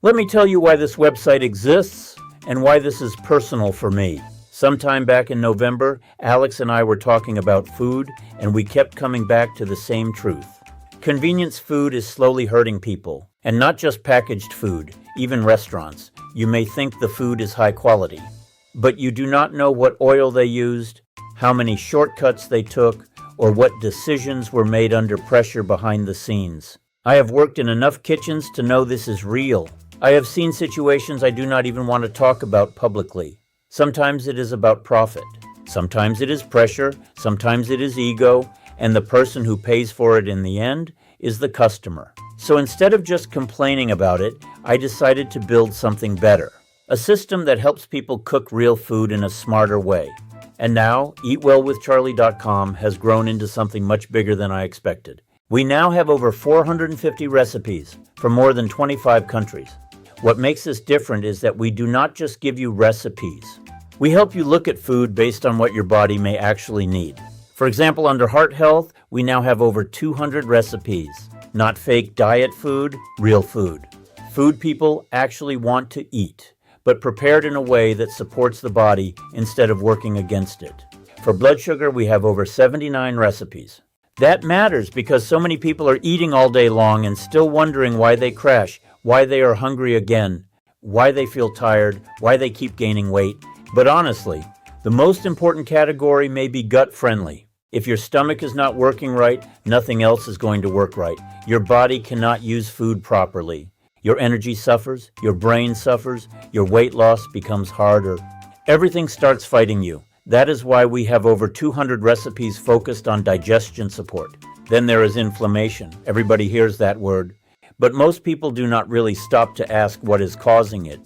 Let me tell you why this website exists and why this is personal for me. Sometime back in November, Alex and I were talking about food, and we kept coming back to the same truth. Convenience food is slowly hurting people, and not just packaged food, even restaurants. You may think the food is high quality, but you do not know what oil they used, how many shortcuts they took, or what decisions were made under pressure behind the scenes. I have worked in enough kitchens to know this is real. I have seen situations I do not even want to talk about publicly. Sometimes it is about profit. Sometimes it is pressure. Sometimes it is ego. And the person who pays for it in the end is the customer. So instead of just complaining about it, I decided to build something better. A system that helps people cook real food in a smarter way. And now, EatWellWithCharlie.com has grown into something much bigger than I expected. We now have over 450 recipes from more than 25 countries. What makes this different is that we do not just give you recipes. We help you look at food based on what your body may actually need. For example, under heart health, we now have over 200 recipes. Not fake diet food, real food. Food people actually want to eat, but prepared in a way that supports the body instead of working against it. For blood sugar, we have over 79 recipes. That matters because so many people are eating all day long and still wondering why they crash, why they are hungry again, why they feel tired, why they keep gaining weight. But honestly, the most important category may be gut-friendly. If your stomach is not working right, nothing else is going to work right. Your body cannot use food properly. Your energy suffers, your brain suffers, your weight loss becomes harder. Everything starts fighting you. That is why we have over 200 recipes focused on digestion support. Then there is inflammation. Everybody hears that word. But most people do not really stop to ask what is causing it.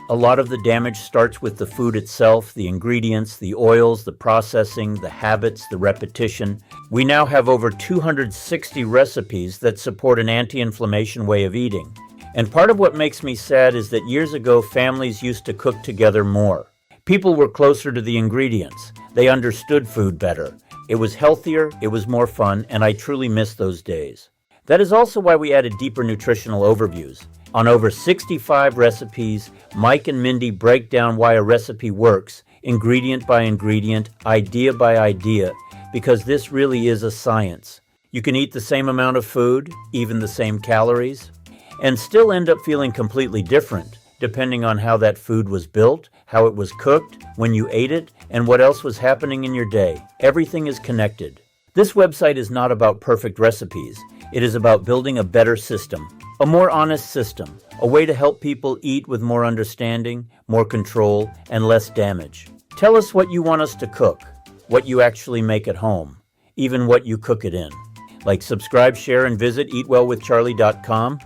A lot of the damage starts with the food itself, the ingredients, the oils, the processing, the habits, the repetition. We now have over 260 recipes that support an anti-inflammation way of eating. And part of what makes me sad is that years ago, families used to cook together more. People were closer to the ingredients. They understood food better. It was healthier, it was more fun, and I truly miss those days. That is also why we added deeper nutritional overviews. On over 65 recipes, Mike and Mindy break down why a recipe works, ingredient by ingredient, idea by idea, because this really is a science. You can eat the same amount of food, even the same calories, and still end up feeling completely different, depending on how that food was built, how it was cooked, when you ate it, and what else was happening in your day. Everything is connected. This website is not about perfect recipes. It is about building a better system, a more honest system, a way to help people eat with more understanding, more control, and less damage. Tell us what you want us to cook, what you actually make at home, even what you cook it in. Like, subscribe, share, and visit EatWellWithCharlie.com.